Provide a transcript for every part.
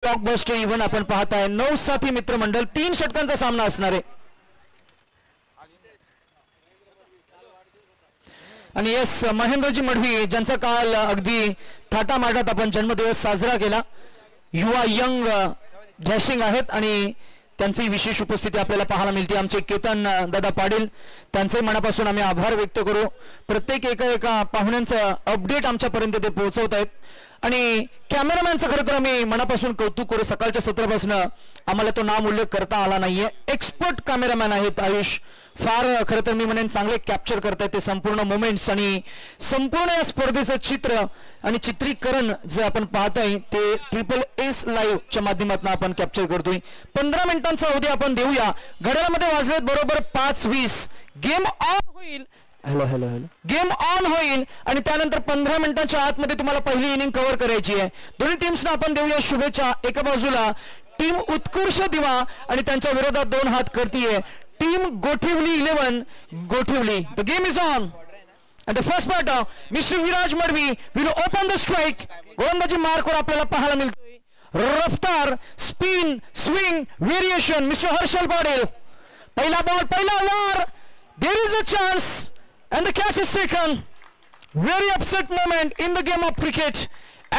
Blockbuster event आपण पाहताय 9 साथी मित्रमंडळ 3 षटकांचा सामना असणार आहे आणि यस महेंद्रजी मडवी ज्यांचा काल अगदी थाटामाटात आपण जन्मदिवस साजरा केला युवा यंग डॅशिंग आहेत आणि त्यांची विशेष उपस्थिती आपल्याला पाहायला मिळते आमचे केतन दादा पाटील त्यांचे मनापासून आम्ही आभार व्यक्त करू प्रत्येक एका पाहुण्यांचं अपडेट आमच्यापर्यंत ते पोहोचवत आहेत आणि कॅमेरामॅनचं खरं तर आम्ही मनापासून कौतुक करू सकाळच्या सत्रापासून आम्हाला तो नाम उल्लेख करता आला नाहीये एक्सपर्ट कॅमेरामॅन आहेत आयुष फार खरं तर मी म्हणेन चांगले कॅप्चर करतायत ते संपूर्ण मोमेंट्स आणि संपूर्ण या स्पर्धेचं चित्र आणि चित्रीकरण जे आपण पाहताय ते SSS लाईव्ह च्या माध्यमातून आपण कॅप्चर करतोय 15 मिनिटांचा अवधी आपण देऊया घड्याळामध्ये वाजलेत बरोबर 5:20 गेम ऑन होईल hello hello hello game on होईल आणि त्यानंतर 15 मिनिटांच्या आतमध्ये तुम्हाला पहिली इनिंग कव्हर करायची आहे दोन्ही टीम्सना आपण देऊया शुभेच्छा एका बाजूला टीम उत्कर्ष दिवा आणि त्यांच्या विरोधात 2 हात करतीये team Gothivali 11 Gothivali the game is on and the first batter Mr. Viraj Madvi will open the strike गोलंदाजी मार्कवर आपल्याला पाहायला मिळतोय रफ्तार spin swing variation mister Harshal Patil पहिला बॉल पहिला over there is a chance and the catch is taken very upset moment in the game of cricket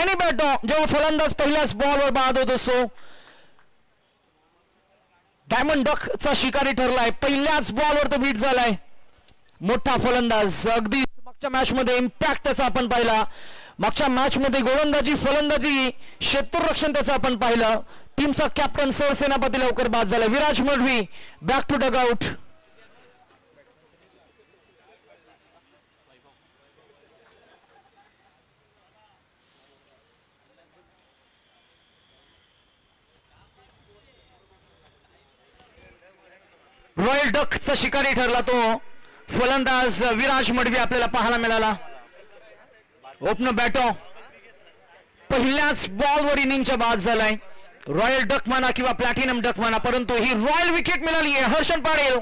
any batter जेव्हा फलंदाज पहिल्याच बॉलवर बाद होत असतो डायमंड डक चा शिकारी ठरलाय पहिल्याच बॉलवर तो बीट झालाय मोठा फलंदाज अगदी मागच्या मॅच मध्ये इम्पॅक्ट त्याचा आपण पाहिला मागच्या मॅच मध्ये गोलंदाजी फलंदाजी क्षेत्ररक्षण त्याचा आपण पाहिलं टीमचा कॅप्टन सरसेनापती लवकर बाद झाला Viraj Madvi back to dugout royal duck चा शिकारी ठरला तो फलंदाज विराज मडवी आपल्याला पाहायला मिळाला ओपनर बॅटर पहिल्याच बॉलवर इनिंगच्या बाद झालाय रॉयल डक म्हणा किंवा प्लॅटिनम डक म्हणा परंतु ही रॉयल विकेट मिळाली आहे Harshal Patil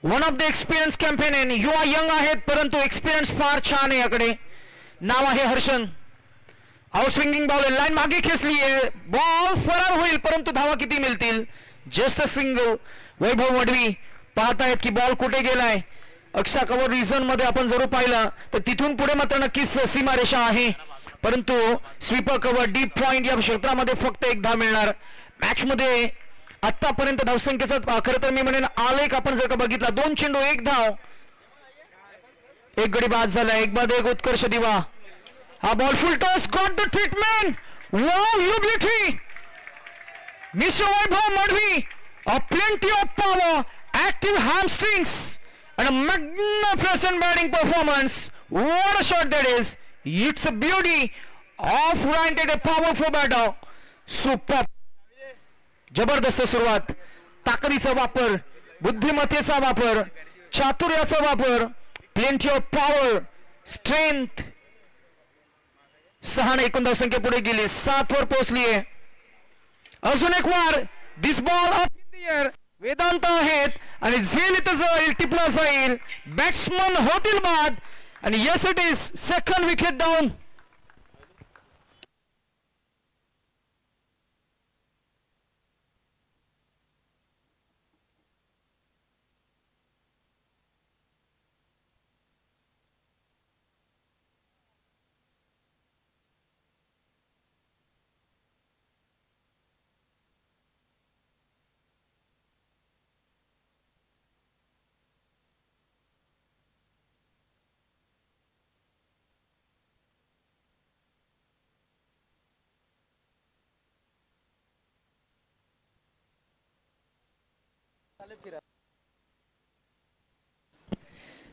one of the experience campaign युवा यंग आहेत परंतु एक्सपिरियन्स फार छान आहे याकडे नाव आहे Harshal out swinging ball line मागे खेचली आहे बॉल फरार होईल परंतु धावा किती मिळतील जस्ट अ सिंगल वैभव मडवी पाहतायत की बॉल कुठे गेलाय अक्षा कव्हर रिझन मध्ये आपण जरूर पाहिलं तर तिथून पुढे मात्र नक्कीच सीमारेषा आहे परंतु स्वीपर कव्हर डीप पॉइंट या क्षेत्रामध्ये फक्त 1 धाव मिळणार मॅच मध्ये आतापर्यंत धावसंख्येचा खरं तर मी म्हणेन आलेख आपण जर का बघितला 2 चेंडू 1 धाव 1 गडी बाद झाला 1 बाद 1 उत्कर्ष दिवा हा ball full toss got the treatment wow you beauty mister Vaibhav Madavi plenty of power active hamstrings and a magnificent batting performance what a shot that is it's a beauty of granted a powerful batter super जबरदस्त सुरुवात ताकदीचा वापर बुद्धिमत्तेचा वापर चातुर्याचा वापर plenty of power strength 6 एकूण धावसंख्या पुढे गेली 7 वर पोहोचली आहे अजून एक वार दिस बॉल अप वेदांत आहेत आणि झेल इथं जाईल टिपला जाईल बॅट्समन होतील बाद आणि yes it is second wicket down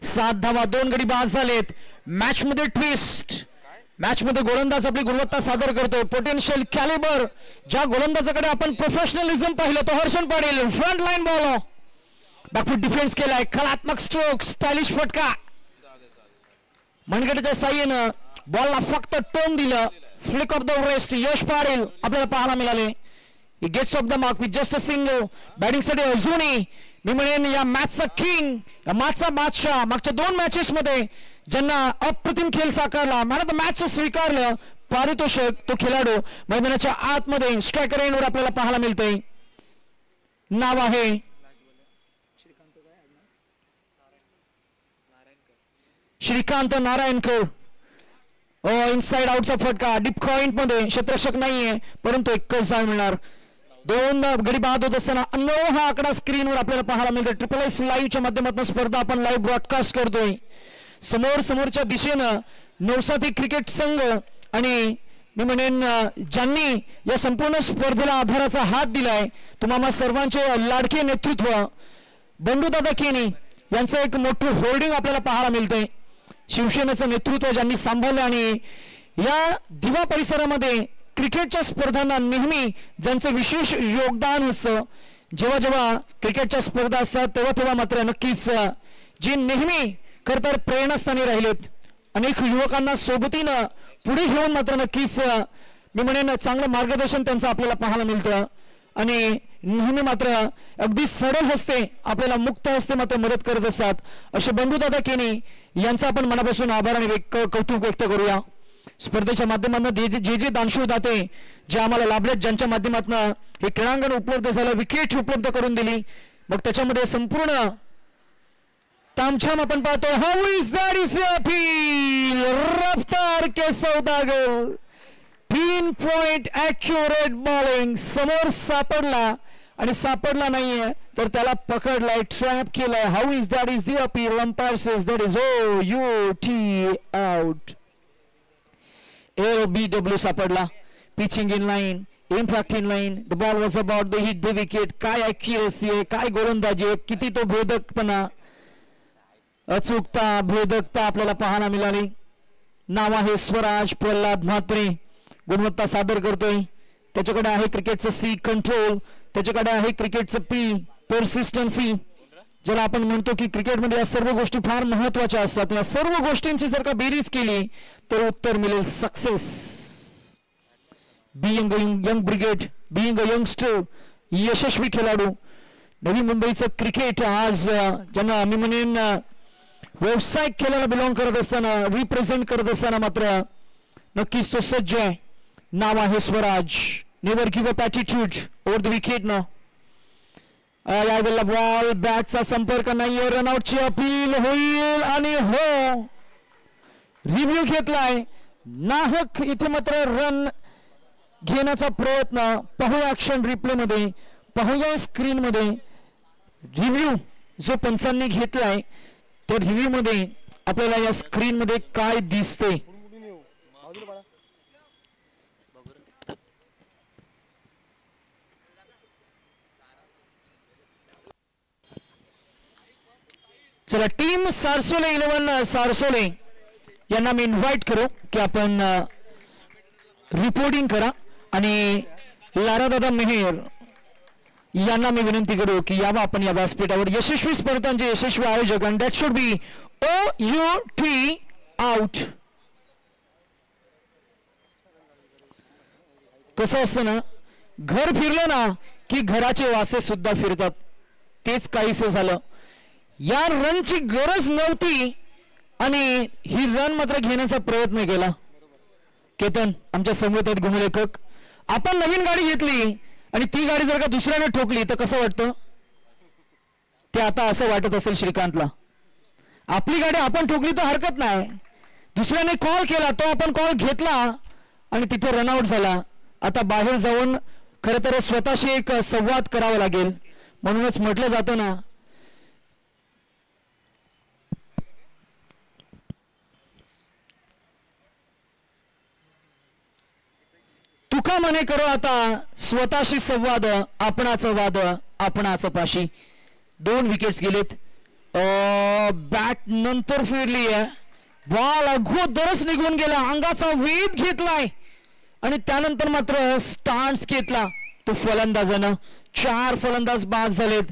सात धावा 2 गडी बाद झालेत मॅच मध्ये ट्विस्ट मॅच मध्ये गोलंदाज आपली गुणवत्ता सादर करतो पोटेन्शियल कॅलिबर ज्या गोलंदाजाकडे आपण प्रोफेशनलिझम पाहिलं तो Harshal Patil front line ball back foot defence केलाय कलात्मक स्ट्रोक स्टायलिश फटका मनगटाच्या साह्यानं बॉलला फक्त टोन दिलं फ्लिक ऑफ द रेस्ट यश पाटील आपल्याला पाहायला मिळाले He gets off the mark with just a single. Batting साठी अजूनही मी म्हणेन या मॅचचा किंग या मॅचचा बादशाह मागच्या 2 मॅचेस मध्ये ज्यांना अप्रतिम खेळ साकारला मॅन ऑफ द मॅच स्वीकारलं पारितोषिक तो खेळाडू मैदानाच्या आतमध्ये स्ट्रायकर एंडवर आपल्याला पाहायला मिळतोय. नाव आहे श्रीकांत नारायणकर. इनसाइड आउटचा फटका डीप पॉइंट मध्ये क्षेत्ररक्षक नाहीये परंतु एकच धाव मिळणार. दोन गडी बाद होत असताना 9 हा आकडा स्क्रीनवर आपल्याला पाहायला मिळतो. ट्रिपल एस लाईव्हच्या माध्यमातून स्पर्धा आपण लाईव्ह ब्रॉडकास्ट करतोय. समोरच्या दिशेनं नवसाथी क्रिकेट संघ आणि मी म्हणेन ज्यांनी या संपूर्ण स्पर्धेला आधाराचा हात दिलाय तुम्हाला सर्वांचे लाडके नेतृत्व बंडूदादा केनी यांचं एक मोठं होर्डिंग आपल्याला पाहायला मिळतंय. शिवसेनेचं नेतृत्व ज्यांनी सांभाळलं आणि या दिवा परिसरामध्ये क्रिकेटच्या स्पर्धांना नेहमी ज्यांचं विशेष योगदान असतं. जेव्हा जेव्हा क्रिकेटच्या स्पर्धा असतात तेव्हा मात्र नक्कीच जे नेहमी खरं तर प्रेरणास्थानी राहिलेत अनेक युवकांना सोबतीनं पुढे घेऊन मात्र नक्कीच मी म्हणेन चांगलं मार्गदर्शन त्यांचं आपल्याला पाहायला मिळतं आणि नेहमी मात्र अगदी सरळ हस्ते आपल्याला मुक्त हस्ते मात्र मदत करत असतात. असे बंडूदादा केनी यांचा आपण मनापासून आभार आणि कौतुक व्यक्त करूया. स्पर्धेच्या माध्यमातून जे दानशूर दाते जे आम्हाला लाभलेत ज्यांच्या माध्यमातून हे क्रीडांगण उपलब्ध झालं विकेट उपलब्ध करून दिली मग त्याच्यामध्ये संपूर्ण तामछाम आपण पाहतो. How is that is appeal रफ्तार के सौदागर पिन पॉइंट ॲक्युरेट बॉलिंग समोर सापडला आणि सापडला नाहीये तर त्याला पकडलाय ट्रॅप केलाय. How is that is the appeal umpire says that is O U T out. LBW सापडला. Pitching in line impact in line the ball was about the hit the wicket. काय ॲक्युरेसी आहे काय गोलंदाजी आहे किती तो भेदकपणा अचूकता भेदकता आपल्याला पाहायला मिळाली. नाव आहे स्वराज प्रल्हाद म्हात्रे. गुणवत्ता सादर करतोय. त्याच्याकडे आहे क्रिकेटचं सी कंट्रोल त्याच्याकडे आहे क्रिकेटचं पी परसिस्टन्सी ज्याला आपण म्हणतो की क्रिकेटमध्ये या सर्व गोष्टी फार महत्वाच्या असतात. या सर्व गोष्टींची जर का बेरीज केली तर उत्तर मिळेल success. Being young brigade being a youngster यशस्वी खेळाडू नवी मुंबईचं क्रिकेट आज ज्यांना मी म्हणेन व्यावसायिक खेळाला बिलॉंग करत असताना रिप्रेझेंट करत असताना मात्र नक्कीच तो सज्ज आहे. नाव आहे Swaraj. Never give up attitude over the wicket ना. यावेळेला बॉल बॅटचा संपर्क नाहीये. रनआउटची अपील होईल आणि हो रिव्ह्यू घेतलाय नाहक. इथे मात्र रन घेण्याचा प्रयत्न पाहूया ॲक्शन रिप्ले मध्ये पाहूया स्क्रीन मध्ये रिव्ह्यू जो पंचांनी घेतलाय त्या रिव्ह्यू मध्ये आपल्याला या स्क्रीन मध्ये काय दिसते. चला टीम सारसोले 11 सारसोले यांना मी इन्व्हाइट करू की आपण रिपोर्टिंग करा आणि लारादादा मेहर यांना मी विनंती करू की यावा आपण या व्यासपीठावर. यशस्वी स्पर्धांचे यशस्वी आयोजक आणि that should be OUT out. कसं असतं ना घर फिरलं ना की घराचे वासे सुद्धा फिरतात. तेच काहीसं झालं. या रनची गरज नव्हती आणि ही रन मात्र घेण्याचा प्रयत्न केला. केतन आमच्या समवेत गुणलेखक आपण नवीन गाडी घेतली आणि ती गाडी जर का दुसऱ्याने ठोकली तर कसं वाटतं ते आता असं वाटत असेल श्रीकांतला. आपली गाडी आपण ठोकली तर हरकत नाही. दुसऱ्याने कॉल केला तो आपण कॉल घेतला आणि तिथे रनआउट झाला. आता बाहेर जाऊन खरं तर स्वतःशी एक संवाद करावा लागेल. म्हणूनच म्हटलं जातं ना तुका म्हणे करो आता स्वतःशी संवाद आपणाचं वाद आपणाचं पाशी. 2 विकेट्स गेलेत. बॅट नंतर फिरली आहे. बॉल अगोदरच निघून गेला. अंगाचा वेध घेतलाय आणि त्यानंतर मात्र स्टान्स घेतला तो फलंदाजानं. 4 फलंदाज बाद झालेत.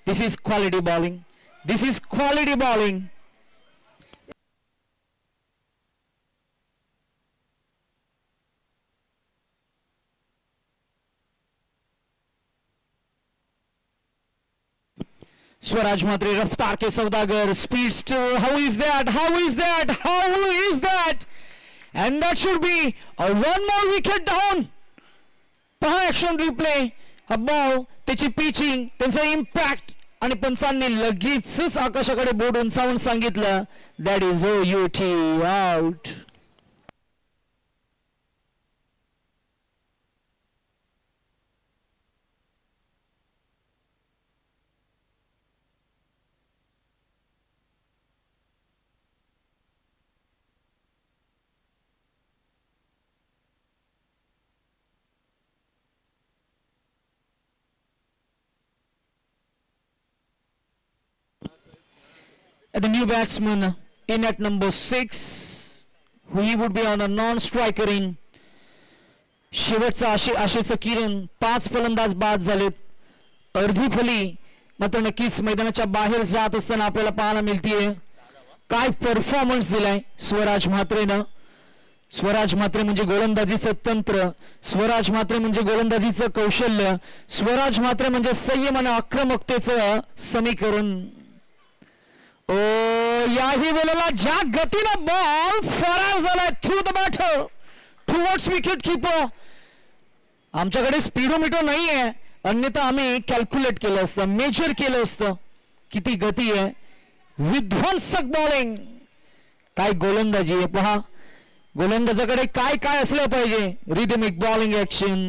This is quality bowling. This is quality bowling. Swaraj Mhatre रफ्तार के सौदागर speed still. How is that how is that how is that and that should be a one more wicket down. पहा ऍक्शन रिप्ले, हा बॉल, त्याची pitching, त्यांचा impact, आणि पंचांनी लगेचच आकाशाकडे बोट उंचावून सांगितलं that is OUT out. The new batsman in at number 6, who he would be on a non-striker in. शेवटचा आशेचं किरण, 5 फलंदाज बाद झालेत. अर्धी फली मात्र नक्कीच मैदानाच्या बाहेर जात असताना आपल्याला पाहायला मिळतीये. काय परफॉर्मन्स दिलाय स्वराज म्हात्रेनं. स्वराज म्हात्रे म्हणजे गोलंदाजीचं तंत्र, स्वराज म्हात्रे म्हणजे गोलंदाजीचं कौशल्य, स्वराज म्हात्रे म्हणजे संयम आणि आक्रमकतेचं समीकरण. ओ याही वेळेला ज्या गतीनं बॉल फरार झालाय through the batter towards wicket keeper. आमच्याकडे स्पीडोमीटर नाहीये, अन्यथा आम्ही कॅल्क्युलेट केलं असतं, मेजर केलं असतं किती गती आहे. विध्वंसक बॉलिंग, काय गोलंदाजी आहे पहा. गोलंदाजाकडे काय काय असलं पाहिजे. रिदमिक बॉलिंग ऍक्शन,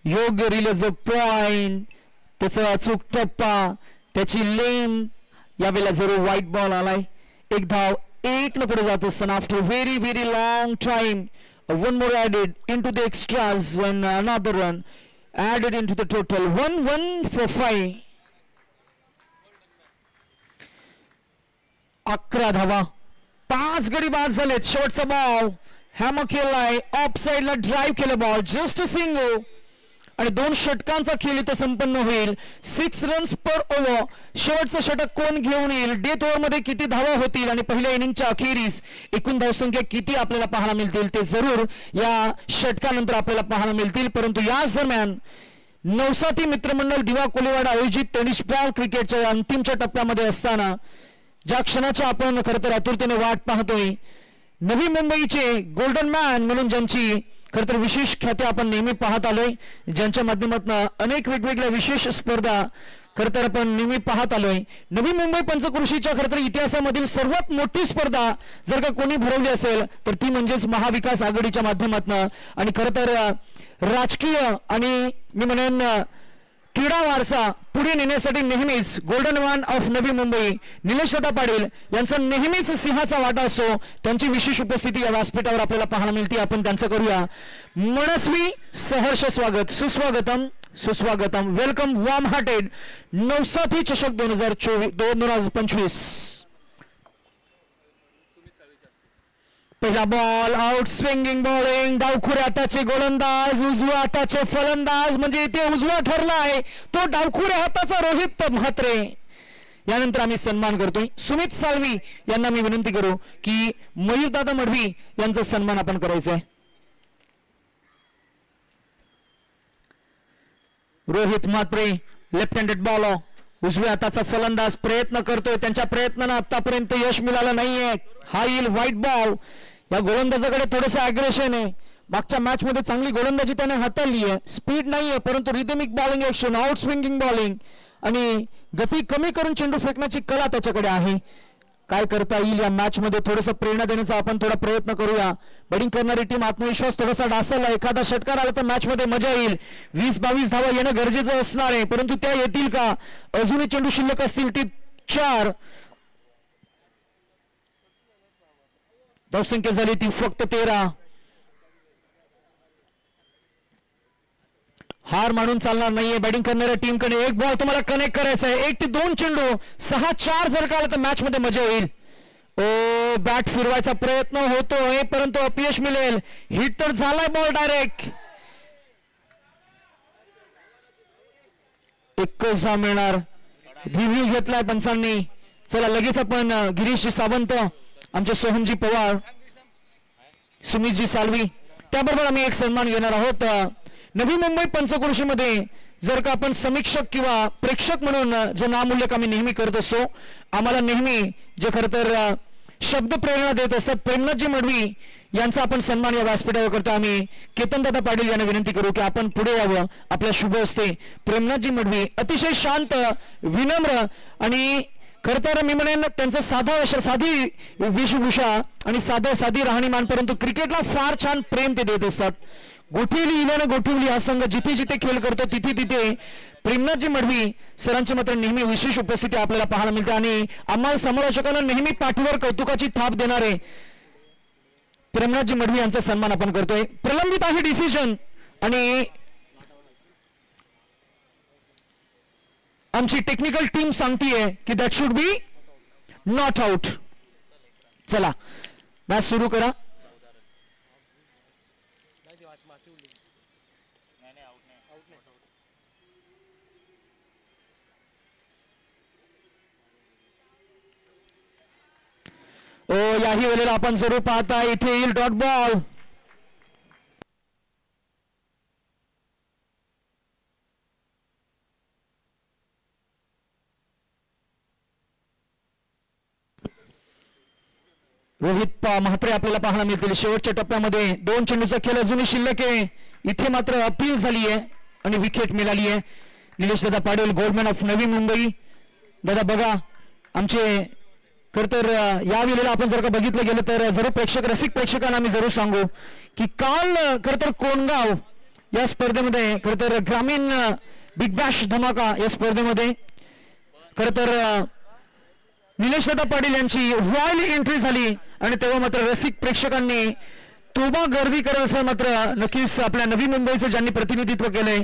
योग्य रिलीज पॉइंट, त्याचा अचूक टप्पा, त्याची लेन. यावेळेला जरूर व्हाईट बॉल आलाय. एक धाव, 1 पुढे जात असताना after very very long time one more added into the extras and another run added into the total 1 for 5. 11 धावा, 5 गडी बाद झालेत. शेवटचा बॉल हॅमर केलाय, ऑफ साइडला ड्राईव्ह केलं बॉल, जस्ट सिंगल, आणि 2 षटकांचा खेळ इथे संपन्न होईल. 6 रन्स पर ओव्हर. शेवटचं षटक कोण घेऊन येईल, डेथ ओव्हर मध्ये किती धावा होतील आणि पहिल्या इनिंगच्या अखेरीस एकूण धावसंख्या किती आपल्याला पाहायला मिळतील ते जरूर या षटकानंतर आपल्याला पाहायला मिळतील. परंतु याच दरम्यान नवसाथी मित्रमंडळ दिवा कोलीवाडा आयोजित टेनिस बॉल क्रिकेटच्या अंतिमच्या टप्प्यामध्ये असताना ज्या क्षणाची आपण खरं तर आतुरतेने वाट पाहतोय, नवी मुंबईचे गोल्डन मॅन म्हणून ज्यांची खरं तर विशेष ख्याती आपण नेहमी पाहत आलोय, ज्यांच्या माध्यमातून अनेक वेगवेगळ्या विशेष स्पर्धा खरं तर आपण नेहमी पाहत आलोय. नवी मुंबई पंचक्रोशीच्या खरं तर इतिहासामधील सर्वात मोठी स्पर्धा जर का कोणी भरवली असेल तर ती म्हणजेच महाविकास आघाडीच्या माध्यमातून. आणि खरं तर राजकीय आणि मी म्हणेन क्रीडा वारसा पुढे नेण्यासाठी नेहमीच golden man of Navi Mumbai Nilesh Dada Patil यांचा नेहमीच सिंहाचा वाटा असतो. त्यांची विशेष उपस्थिती या व्यासपीठावर आपल्याला पाहायला मिळते. आपण त्यांचं करूया मनस्वी सहर्ष स्वागत. सुस्वागतम सुस्वागतम. Welcome warm hearted. नवसाथी चषक 2025. पहिला बॉल, आउट स्विंगिंग बॉलिंग, डावखुऱ्या हाताचे गोलंदाज, उजव्या हाताचे फलंदाज, म्हणजे इथे उजवा ठरलाय तो डावखुऱ्या हाताचा रोहित म्हात्रे. यानंतर आम्ही सन्मान करतोय सुमित साळवी यांना. मी विनंती करू की मयूरदादा मढवी यांचा सन्मान आपण करायचा आहे. Rohit Mhatre left handed bowler, उजव्या हाताचा फलंदाज प्रयत्न करतोय. त्यांच्या प्रयत्नांना आतापर्यंत यश मिळालं नाहीये. हा येईल व्हाईट बॉल. या गोलंदाजाकडे थोडंसं अग्रेशन आहे. मागच्या मॅच मध्ये चांगली गोलंदाजी त्याने हाताळली आहे. स्पीड नाहीये परंतु rhythmic bowling action, out swinging bowling आणि गती कमी करून चेंडू फेकण्याची कला त्याच्याकडे आहे. काय करता येईल या मॅच मध्ये थोडंसं प्रेरणा देण्याचा आपण थोडा प्रयत्न करूया. बॅटिंग करणारी टीम आत्मविश्वास थोडासा डासला. एखादा षटकार आला तर मॅच मध्ये मजा येईल. 20-22 धावा येणं गरजेचं असणार आहे परंतु त्या येतील का. अजूनही चेंडू शिल्लक असतील ती 4. धावसंख्या झाली ती फक्त 13. हार मानून चालणार नाहीये. बॅटिंग करणाऱ्या टीमकडे एक बॉल तुम्हाला कनेक्ट करायचा आहे. 1 ते 2 चेंडू, 6-4 जर का आला तर मॅच मध्ये मजा येईल. ओ बॅट फिरवायचा प्रयत्न होतोय परंतु अपयश मिळेल. हिट तर झालाय बॉल डायरेक्ट. एकच धाव मिळणार. रिव्ह्यू घेतलाय पंचांनी. चला लगेच आपण गिरीशजी सावंत, आमचे सोहमजी पवार, सुमितजी साळवी त्याबरोबर आम्ही एक सन्मान घेणार आहोत. नवी मुंबई पंचक्रोशीमध्ये जर का आपण समीक्षक किंवा प्रेक्षक म्हणून जो नामूल्यक आम्ही नेहमी करत असतो, आम्हाला नेहमी जे खरं तर शब्द प्रेरणा देत असतात. प्रेमनाथजी मडवी यांचा आपण सन्मान या व्यासपीठावर करतो. आम्ही केतनदादा पाटील यांना विनंती करू की आपण पुढे यावं. आपल्या शुभ हस्ते प्रेमनाथजी मडवी अतिशय शांत, विनम्र आणि खरं तर मी म्हणेन त्यांचं साधी वेशभूषा आणि साधी राहणीमान, परंतु क्रिकेटला फार छान प्रेम ते देत असतात. गोठिवली इल्यानं गोठिवली हा संघ जिथे जिथे खेळ करतो तिथे प्रेमनाथजी मडवी सरांची मात्र नेहमी विशेष उपस्थिती आपल्याला पाहायला मिळते आणि आम्हाला समालोचकांना नेहमी पाठीवर कौतुकाची थाप देणारे प्रेमनाथजी मडवी यांचा सन्मान आपण करतोय. प्रलंबित आहे डिसिजन आणि आमची टेक्निकल टीम सांगतीये की that should be not out. चला मॅच सुरू करा. याही वेळेला आपण जरूर पाहता इथे येईल डॉट बॉल. रोहित म्हात्रे आपल्याला पाहायला मिळतील. शेवटच्या टप्प्यामध्ये 2 चेंडूचा खेळ अजूनही शिल्लक आहे. इथे मात्र अपील झाली आहे आणि विकेट मिळाली आहे. Nilesh Dada Patil Goldman of Navi Mumbai. दादा बघा आमचे खरं तर या वेळेला आपण जर का बघितलं गेलं तर जरूर रसिक प्रेक्षकांना आम्ही जरूर सांगू की काल खरं तर कोणगाव या स्पर्धेमध्ये खरं तर ग्रामीण बिग बॅश धमाका या स्पर्धेमध्ये खरं तर निलेश दादा पाटील यांची रॉयल एंट्री झाली आणि तेव्हा मात्र रसिक प्रेक्षकांनी तोबा गर्दी करत असं मात्र नक्कीच आपल्या नवी मुंबईचं ज्यांनी प्रतिनिधित्व केलंय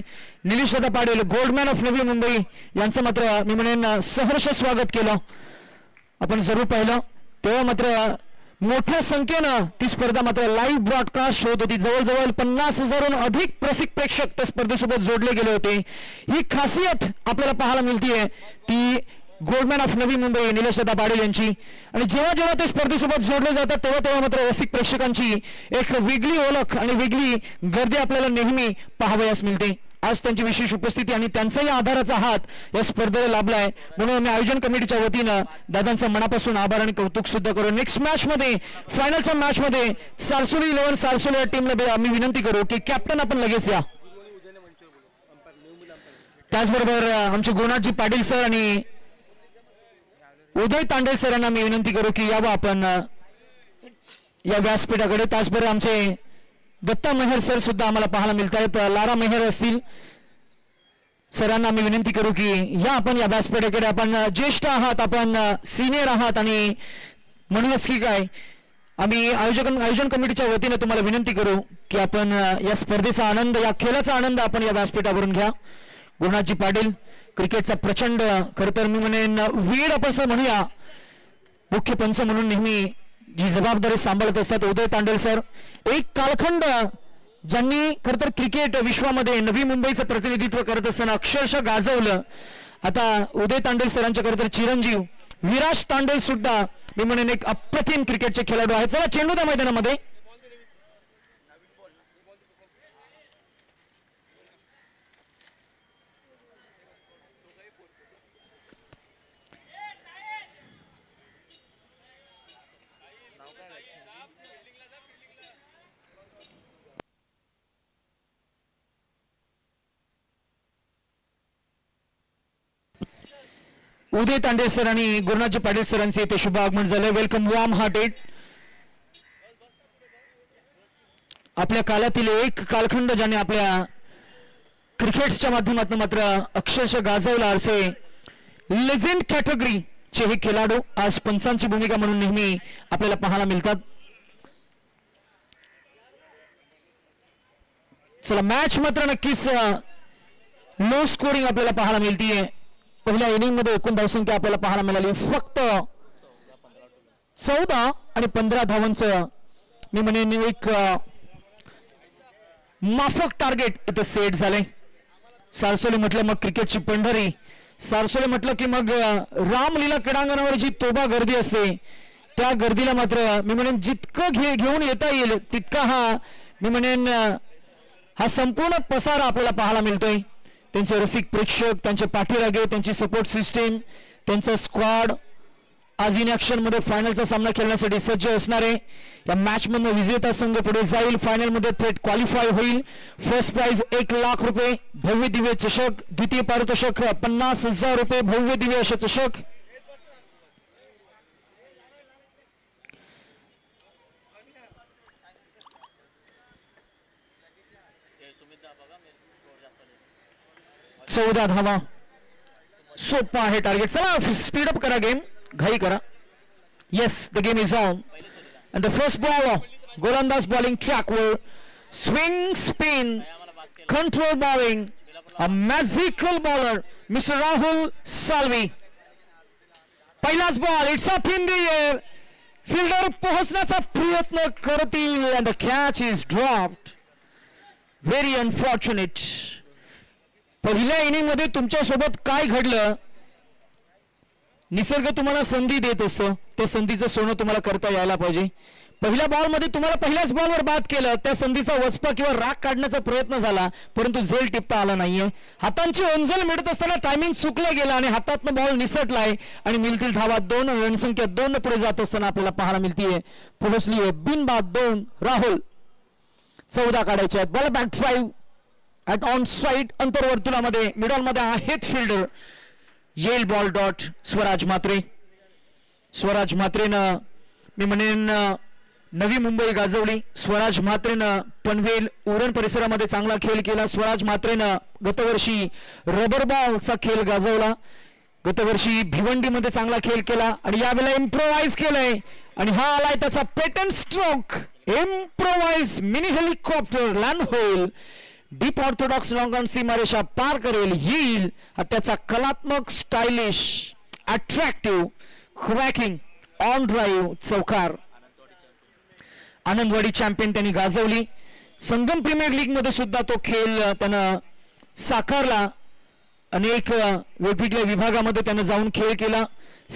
निलेश दादा पाटील गोल्डमॅन ऑफ नवी मुंबई यांचं मात्र मी म्हणेन सहर्ष स्वागत केलं. आपण जरूर पाहिलं तेव्हा मात्र मोठ्या संख्येनं ती स्पर्धा मात्र लाईव्ह ब्रॉडकास्ट होत होती. जवळजवळ 50,000हून अधिक रसिक प्रेक्षक त्या स्पर्धेसोबत जोडले गेले होते. ही खासियत आपल्याला पाहायला मिळतीये ती गोल्डमॅन ऑफ नवी मुंबई निलेश दादा पाटील यांची. आणि जेव्हा ते स्पर्धेसोबत जोडले जातात तेव्हा मात्र रसिक प्रेक्षकांची एक वेगळी ओळख आणि वेगळी गर्दी आपल्याला नेहमी पाहावयास मिळते. आज त्यांची विशेष उपस्थिती आणि त्यांचाही आधाराचा हात या स्पर्धेला लाभलाय म्हणून आम्ही आयोजन कमिटीच्या वतीनं दादांचा मनापासून आभार आणि कौतुक सुद्धा करू. नेक्स्ट मॅच मध्ये फायनलच्या मॅच मध्ये सारसोली 11 सारसोली या टीमला आम्ही विनंती करू की कॅप्टन आपण लगेच या. त्याचबरोबर आमचे गुरुनाथजी पाटील सर आणि उदय तांडेल सरांना मी विनंती करू की यावं आपण या व्यासपीठाकडे. त्याचबरोबर आमचे दत्ता मेहर सर सुद्धा आम्हाला पाहायला मिळत आहेत. लारा मेहर असतील सरांना मी विनंती करू की या आपण या व्यासपीठाकडे. आपण ज्येष्ठ आहात, आपण सिनियर आहात आणि म्हणूनच की काय आम्ही आयोजन कमिटीच्या वतीने तुम्हाला विनंती करू की आपण या स्पर्धेचा आनंद या खेळाचा आनंद आपण या व्यासपीठावरून घ्या. गुरुनाथजी पाटील क्रिकेटचा प्रचंड खरं तर मी म्हणेन वीर आपण म्हणूया मुख्य पंच म्हणून नेहमी जी जबाबदारी सांभाळत असतात उदय तांडेल सर. एक कालखंड ज्यांनी खरं तर क्रिकेट विश्वामध्ये नवी मुंबईचं प्रतिनिधित्व करत असताना अक्षरशः गाजवलं. आता उदय तांडेल सरांच्या खरं तर चिरंजीव विराज तांडेल सुद्धा मी म्हणेन एक अप्रतिम क्रिकेटचे खेळाडू आहेत. चला चेंडू त्या मैदानामध्ये. उदय तांडेल सर आणि गुरुनाथजी पाटील सरांचे इथे शुभ आगमन झाले. Welcome warm hearted. आपल्या काळातील एक कालखंड ज्याने आपल्या क्रिकेटच्या माध्यमातून मात्र अक्षरशः गाजवला असे लेजेंड कॅटेगरीचे हे खेळाडू आज पंचांची भूमिका म्हणून नेहमी आपल्याला पाहायला मिळतात. चला मॅच मात्र नक्कीच लो स्कोरिंग आपल्याला पाहायला मिळतीये. पहिल्या इनिंग मध्ये एकूण धावसंख्या आपल्याला पाहायला मिळाली फक्त 14 आणि 15 धावांचं मी म्हणेन एक माफक टार्गेट इथं सेट झाले. सारसोली म्हटलं मग क्रिकेटची पंढरी, सारसोली म्हटलं की मग रामलीला क्रीडांगणावर जी तोबा गर्दी असते त्या गर्दीला मात्र मी म्हणेन जितकं घेऊन येता येईल तितका हा मी म्हणेन हा संपूर्ण पसारा आपल्याला पाहायला मिळतोय. त्यांचे रसिक प्रेक्षक, त्यांचे पाठीरागे, त्यांची सपोर्ट सिस्टीम, त्यांचा स्क्वॉड आज इन ऍक्शन मध्ये फायनलचा सामना खेळण्यासाठी सज्ज असणार आहे. या मॅच मधून विजेता संघ पुढे जाईल, फायनल मध्ये थेट क्वालिफाय होईल. फर्स्ट प्राइज 1 लाख रुपये, भव्य दिव्य चषक, द्वितीय पारितोषिक 50,000 रुपये, भव्य दिव्य असे चषक. चौदा धावा, सोपा आहे टार्गेट. चला स्पीड अप करा, गेम घाई करा. Yes, the game is on and the first ball, गोलंदाज bowling track वर swing spin control bowling, a magical bowler Mr. Rahul Salvi. पहिलाच ball, it's up in the air, fielder पोहोचण्याचा प्रयत्न करतील and the catch is dropped. Very unfortunate. पहिल्या inning मध्ये तुमच्या सोबत काय घडलं, निसर्ग तुम्हाला संधी देत असतं, त्या संधीचं सोनं तुम्हाला करता यायला पाहिजे. पहिल्या बॉल मध्ये तुम्हाला पहिल्याच बॉलवर बाद केलं, त्या संधीचा वचपा किंवा राग काढण्याचा प्रयत्न झाला, परंतु झेल टिपता आला नाहीये. हातांची ओंजल मिळत असताना टायमिंग चुकलं गेलं आणि हातातनं बॉल निसटलाय आणि मिळतील धावा 2. रणसंख्या 2 पुढे जात असताना आपल्याला पाहायला मिळतीये. पोहोचली आहे बिनबाद 2. राहुल 14 काढायचे आहेत. Ball back drive at on side, अंतर्वर्तुळामध्ये मिडल मध्ये आहेत फिल्डर. येईल बॉल डॉट. स्वराज म्हात्रे, स्वराज म्हात्रेनं मी म्हणेन नवी मुंबई गाजवली. स्वराज म्हात्रेनं पनवेल उरण परिसरामध्ये चांगला खेळ केला. स्वराज म्हात्रेनं गतवर्षी रबर बॉलचा खेळ गाजवला, गतवर्षी भिवंडीमध्ये चांगला खेळ केला आणि यावेळेला इम्प्रोवाइज केलंय आणि हा आलाय त्याचा patent stroke. Improvise mini helicopter land होईल, डीप ऑर्थोडॉक्स लॉंग ऑन सीमारेषा पार करेल. येईल हा त्याचा कलात्मक, stylish, attractive cracking on drive चौकार. आनंदवाडी चॅम्पियन त्यांनी गाजवली. संगम प्रीमियर लीग मध्ये सुद्धा तो खेळ त्यानं साकारला. अनेक वेगवेगळ्या विभागामध्ये त्यानं जाऊन खेळ केला.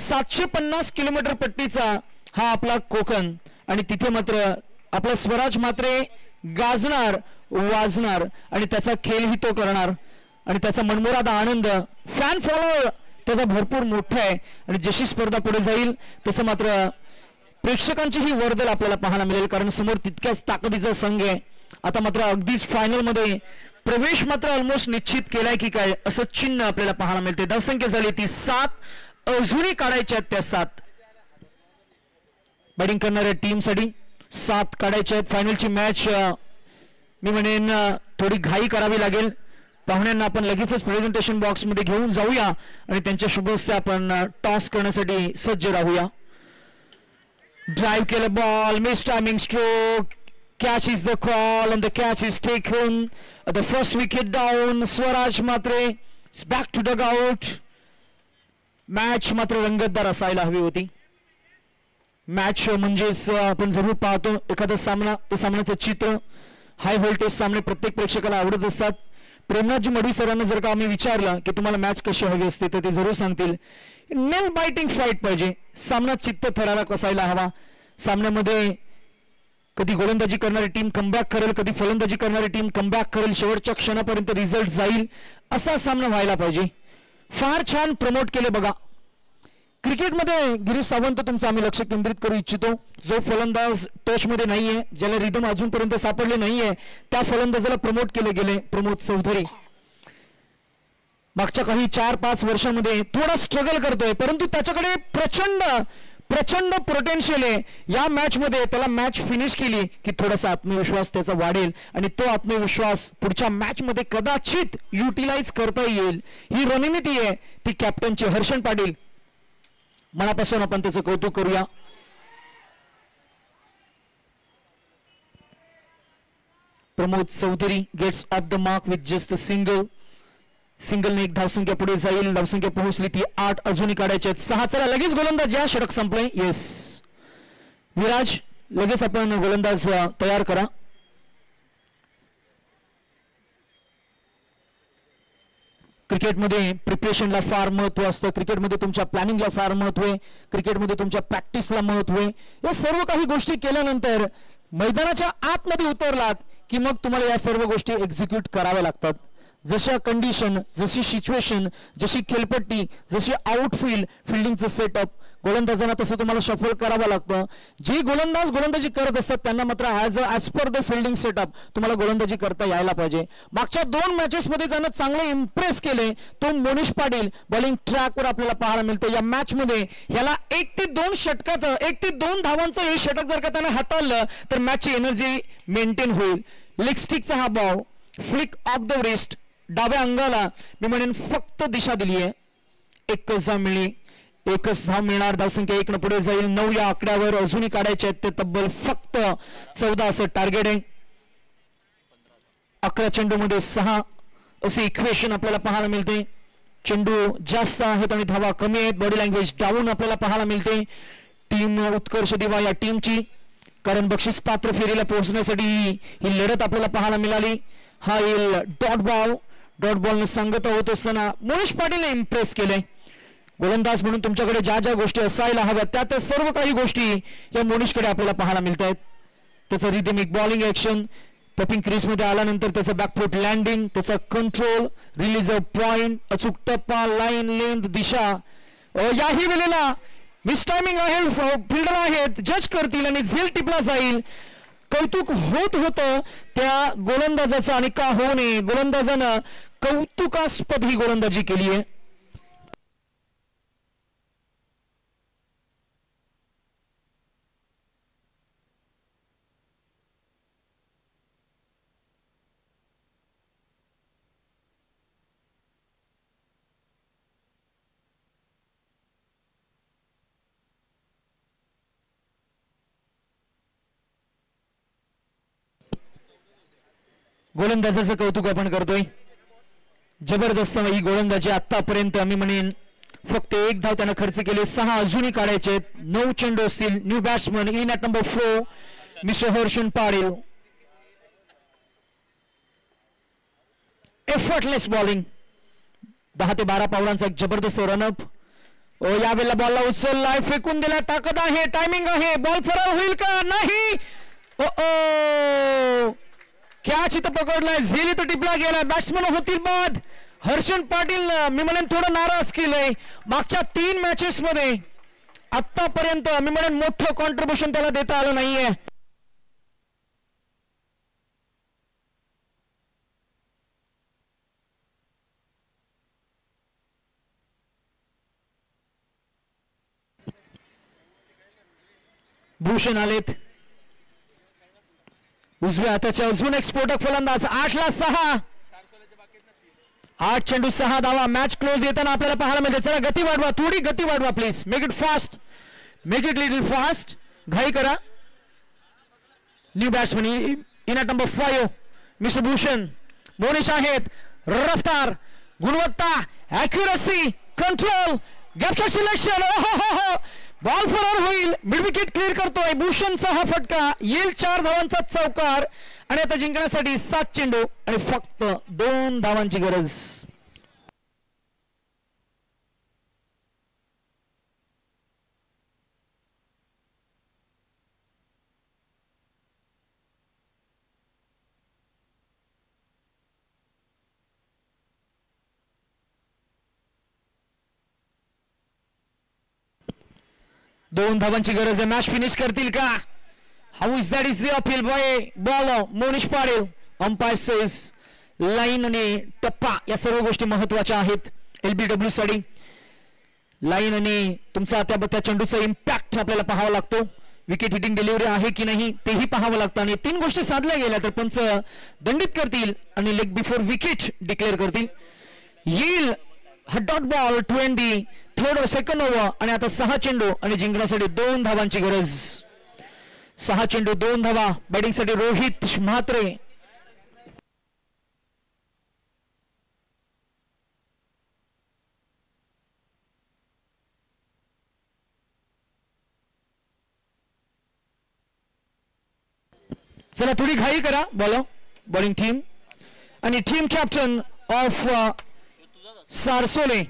750 किलोमीटर पट्टीचा हा आपला कोकण आणि तिथे मात्र आपला स्वराज म्हात्रे गाजणार, वाजणार आणि त्याचा खेळही तो करणार आणि त्याचा मनमुराद आनंद, फॅन फॉलोअर त्याचा भरपूर मोठा आहे आणि जशी स्पर्धा पुढे जाईल तसं मात्र प्रेक्षकांची ही वर्दळ आपल्याला पाहायला मिळेल, कारण समोर तितक्याच ताकदीचा संघ आहे. आता मात्र अगदीच फायनल मध्ये प्रवेश मात्र ऑलमोस्ट निश्चित केलाय की काय असं चिन्ह आपल्याला पाहायला मिळते. धावसंख्या झाली ती 7, अजूनही काढायच्या आहेत त्या 7. बॅटिंग करणाऱ्या टीमसाठी 7 काढायच्या आहेत. फायनलची मॅच मी म्हणेन थोडी घाई करावी लागेल. पाहुण्यांना आपण लगेचच प्रेझेंटेशन बॉक्स मध्ये घेऊन जाऊया आणि त्यांच्या शुभ हस्ते आपण टॉस करण्यासाठी सज्ज राहूया. ड्राइव केलं ball, miss timing stroke, catch is the call and the catch is taken. The first wicket down. Swaraj Mhatre back to dugout. Match मात्र रंगतदार असायला हवी होती. मॅच म्हणजेच आपण जरूर पाहतो एखादा सामना, त्या सामन्याचं चित्र, हाय व्होल्टेज सामने प्रत्येक प्रेक्षकाला आवडत असतात. प्रेमनाथजी मढवी सरांना जर का आम्ही विचारलं की तुम्हाला मॅच कशी हवी असते तर ते जरूर सांगतील नेल बाइटिंग फाईट पाहिजे. सामना चित्त थरारक असायला हवा. सामन्यामध्ये कधी गोलंदाजी करणारी टीम कमबॅक करेल, कधी फलंदाजी करणारी टीम कमबॅक करेल, शेवटच्या क्षणापर्यंत रिझल्ट जाईल असा सामना व्हायला पाहिजे. फार छान प्रमोट केले बघा. क्रिकेटमध्ये गिरीश सावंत तुमचं आम्ही लक्ष केंद्रित करू इच्छितो. जो फलंदाज टच मध्ये नाहीये, ज्याला रिदम अजूनपर्यंत सापडले नाहीये, त्या फलंदाजाला प्रमोट केले गेले. प्रमोद चौधरी मागच्या काही 4-5 वर्षांमध्ये थोडा स्ट्रगल करतोय, परंतु त्याच्याकडे प्रचंड प्रचंड पोटेन्शियल आहे. या मॅच मध्ये त्याला मॅच फिनिश केली की थोडासा आत्मविश्वास त्याचा वाढेल आणि तो आत्मविश्वास पुढच्या मॅच मध्ये कदाचित युटिलाइज करता येईल. ही रणनीती आहे ती कॅप्टनची. हर्षण पाटील मनापासून आपण त्याचं कौतुक करूया. Pramod Chaudhari gets off the mark with just a सिंगलने 1 धावसंख्या पुढे जाईल. धावसंख्या पोहोचली ती 8, अजूनही काढायचे आहेत 6. चला लगेच गोलंदाज या, षटक संपलंय. येस विराज, लगेच आपण गोलंदाज तयार करा. क्रिकेटमध्ये प्रिपरेशनला फार महत्व असतं. क्रिकेटमध्ये तुमच्या प्लॅनिंगला फार महत्व आहे. क्रिकेटमध्ये तुमच्या प्रॅक्टिसला महत्व आहे. या सर्व काही गोष्टी केल्यानंतर मैदानाच्या आतमध्ये उतरलात की मग तुम्हाला या सर्व गोष्टी एक्झिक्यूट कराव्या लागतात. जशा कंडिशन, जशी सिच्युएशन, जशी खेळपट्टी, जशी आउटफील्ड, फिल्डिंगचं सेटअप, गोलंदाजांना तसं तुम्हाला शफल करावं लागतं. जे गोलंदाज गोलंदाजी करत असतात त्यांना मात्र as per the fielding setup तुम्हाला गोलंदाजी करता यायला पाहिजे. मागच्या 2 मॅचेसमध्ये ज्यानं चांगले इम्प्रेस केले तो मोनिश पाटील बॉलिंग ट्रॅकवर आपल्याला पाहायला मिळतं. या मॅचमध्ये ह्याला 1 ते 2 षटकाचं 1 ते 2 धावांचं हे षटक जर का त्यानं हाताळलं तर मॅचची एनर्जी मेंटेन होईल. लेग स्टिकचा हा ball flick of the wrist डाव्या अंगाला मी म्हणेन फक्त दिशा दिली आहे. 1च धाव मिळली, 1च धाव मिळणार. धावसंख्या 1 न पुढे जाईल. 9 या आकड्यावर अजूनही काढायचे आहेत ते तब्बल फक्त 14 असं टार्गेट आहे. 11 चेंडूमध्ये 6 असे इक्वेशन आपल्याला पाहायला मिळते. चेंडू जास्त आहेत आणि धावा कमी आहेत. बॉडी लँग्वेज डाऊन आपल्याला पाहायला मिळते. टीम उत्कर्ष दिवा या टीमची, कारण बक्षीस पात्र फेरीला पोहोचण्यासाठी ही लढत आपल्याला पाहायला मिळाली. हा येईल डॉट बॉल. डॉट बॉलने संगत होत असताना मोनिश पाटीलने इम्प्रेस केले. गोलंदाज म्हणून तुमच्याकडे ज्या ज्या गोष्टी असायला हव्यात त्या सर्व काही गोष्टी या मोनिशकडे आपल्याला पाहायला मिळत आहेत. त्याचं रिदमिक बॉलिंग ॲक्शन, टपिंग क्रीजमध्ये आल्यानंतर त्याचं बॅकफूट लँडिंग, त्याचा कंट्रोल, रिलीज ऑफ पॉइंट, अचूक टप्पा, लाईन, लेंथ, दिशा. याही वेळेला मिस टायमिंग आहे, फिल्डर आहेत, जज करतील आणि झेल टिपला जाईल. कौतुक होत होतं त्या गोलंदाजाचं आणि का होऊ नये, गोलंदाजानं कौतुकास्पद ही गोलंदाजी केली आहे. गोलंदाजाचं कौतुक आपण करतोय. जबरदस्त ही गोलंदाजी आतापर्यंत आम्ही म्हणेन फक्त 1 धाव त्यानं खर्च केले. 6 अजूनही काढायचे. 9 चेंडू असतील. New batsman in at number 4 mister Harshan Patil. Effortless bowling. 10 ते 12 पावलांचा एक जबरदस्त रनअप. यावेळेला बॉलला उचललाय, फेकून दिला. ताकद आहे, टायमिंग आहे. बॉल फरार होईल का? नाही. कॅच इथं पकडलाय. झेल इथं टिपला गेला. बॅट्समन होतील बाद. हर्षन पाटील मी म्हणेन थोडं नाराज केलंय. मागच्या 3 मॅचेस मध्ये आतापर्यंत मी म्हणेन मोठं कॉन्ट्रीब्युशन त्याला देता आलं नाहीये. भूषण आलेत उजव्या हाताचे. अजून एक स्फोटक फलंदाज. 8 ला 6. 8 चेंडू 6 धावा. मॅच क्लोज येताना आपल्याला पाहायला मिळते. चला गती वाढवा, थोडी गती वाढवा please. Make it fast, make it little fast. घाई करा. New batsman in at number 5 mister Bhushan. Monish आहेत. रफ्तार, गुणवत्ता, ॲक्युरसी, कंट्रोल, गॅपशॉट सिलेक्शन. बॉल फरार होईल. मिड विकेट क्लिअर करतोय भूषणचा हा फटका. येईल 4 धावांचा चौकार आणि आता जिंकण्यासाठी 7 चेंडू आणि फक्त 2 धावांची गरज. दोन धावांची गरज आहे. मॅच फिनिश करतील का? How is that is the appeal bye bowler Monish Patil. Umpire says line आणि टप्पा या सर्व गोष्टी महत्वाच्या आहेत LBW साठी. लाईन आणि तुमचा त्या चेंडूचा इम्पॅक्ट आपल्याला पाहावा लागतो. विकेट हिटिंग डिलिव्हरी आहे की नाही तेही पाहावं लागतं आणि 3 गोष्टी साधल्या गेल्या तर पंच दंडित करतील आणि लेग बिफोर विकेट डिक्लेअर करतील. येईल हा dot ball 20 third second over आणि आता 6 चेंडू आणि जिंकण्यासाठी 2 धावांची गरज. 6 चेंडू 2 धावा. बॅटिंगसाठी रोहित म्हात्रे. चला थोडी घाई करा बॉलिंग टीम आणि टीम कॅप्टन ऑफ सारसोले.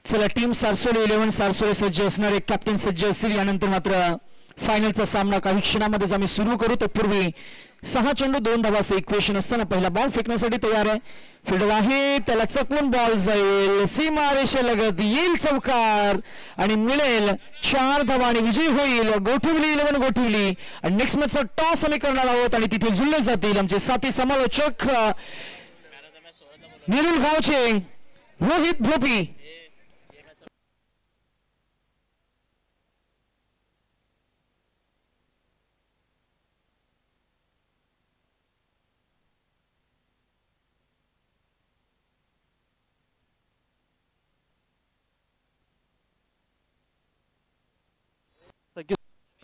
चला टीम सारसोले 11 सारसोले सज्ज असणारे कॅप्टन सज्ज असतील. यानंतर मात्र फायनलचा सामना काही क्षणामध्येच आम्ही सुरू करू. तत्पूर्वी 6 चेंडू 2 धावांचं इक्वेशन असताना पहिला बॉल फेकण्यासाठी तयार आहे. फिल्डर आहे, त्याला चकवून बॉल जाईल, सीमा रेषेलगत येईल चौकार आणि मिळेल 4 धावा आणि विजय होईल गोठिवली 11 गोठिवली. आणि नेक्स्ट मॅचचा टॉस आम्ही करणार आहोत आणि तिथे जुळले जातील आमचे साथी समालोचक निरुल गावचे Rohit Bhopi.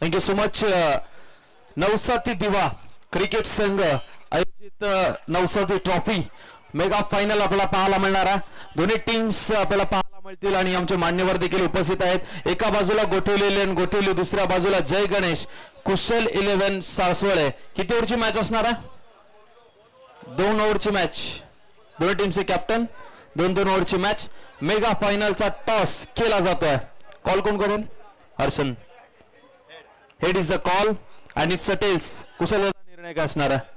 Thank you so much. Navsati Diva cricket संघ आयोजित नवसाती ट्रॉफी मेगा फायनल आपल्याला पाहायला मिळणार आहे. दोन्ही टीम्स आपल्याला पाहायला मिळतील आणि आमचे मान्यवर देखील उपस्थित आहेत. एका बाजूला गोठवली गोठवली, दुसऱ्या बाजूला जय गणेश कुशल 11 सासवळे. किती ओव्हरची मॅच असणार आहे? 2 ओव्हरची मॅच. दोन्ही टीमचे कॅप्टन 2-2 ओव्हरची मॅच. मेगा फायनलचा टॉस केला जातोय. कॉल कोण करेल? Harshan. Head is the call and it's a tails. कुशल निर्णय काय असणार आहे?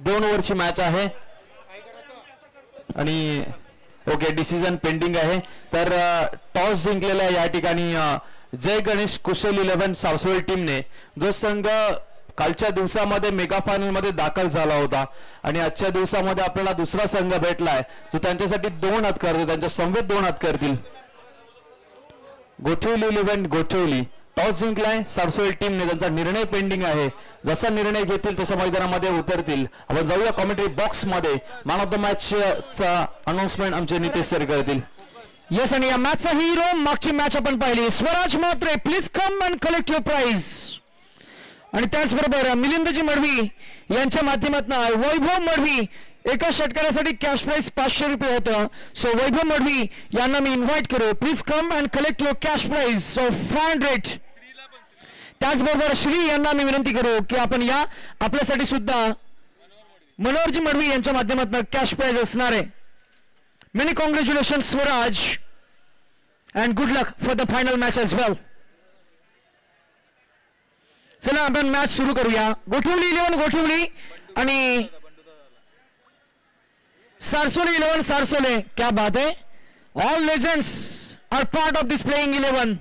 2 ओव्हरची मॅच आहे आणि ओके डिसिजन पेंडिंग आहे. तर टॉस जिंकलेला या ठिकाणी जय गणेश कुशल 11 सारसोळी टीमने, जो संघ कालच्या दिवसामध्ये मेगा फायनल मध्ये दाखल झाला होता आणि आजच्या दिवसामध्ये आपल्याला दुसरा संघ भेटलाय जो त्यांच्यासाठी 2 हात करतील, त्यांच्या समवेत 2 हात करतील. गोठवली 11 गोठवली टॉस जिंकलाय. सारसोळी टीमने त्यांचा निर्णय पेंडिंग आहे. जसा निर्णय घेतील तसं मैदानामध्ये उतरतील. आपण जाऊया कॉमेंट्री बॉक्स मध्ये. मॅन ऑफ द मॅच चा अनाउन्समेंट आमचे नितेश सर करतील. येस, आणि या मॅचचा हिरो मागची मॅच आपण पाहिली Swaraj Mhatre. Please come and collect your prize. आणि त्याचबरोबर मिलिंदजी मडवी यांच्या माध्यमातून वैभव मडवी एका षटकारासाठी कॅश प्राइस 500 रुपये होतं. सो वैभव मडवी यांना मी इन्व्हाइट करू. Please come and collect your cash price of 500. त्याचबरोबर श्री यांना मी विनंती करू की आपण या, आपल्यासाठी सुद्धा मनोहरजी मडवी यांच्या माध्यमातून कॅश प्राइज असणार आहे. Many congratulation Swaraj and good luck for the final match as well. चला आपण मॅच सुरू करूया. गोठवली 11 गोठवली आणि सारसोले 11 सारसोले. क्या बात है. All legends are part of this playing 11.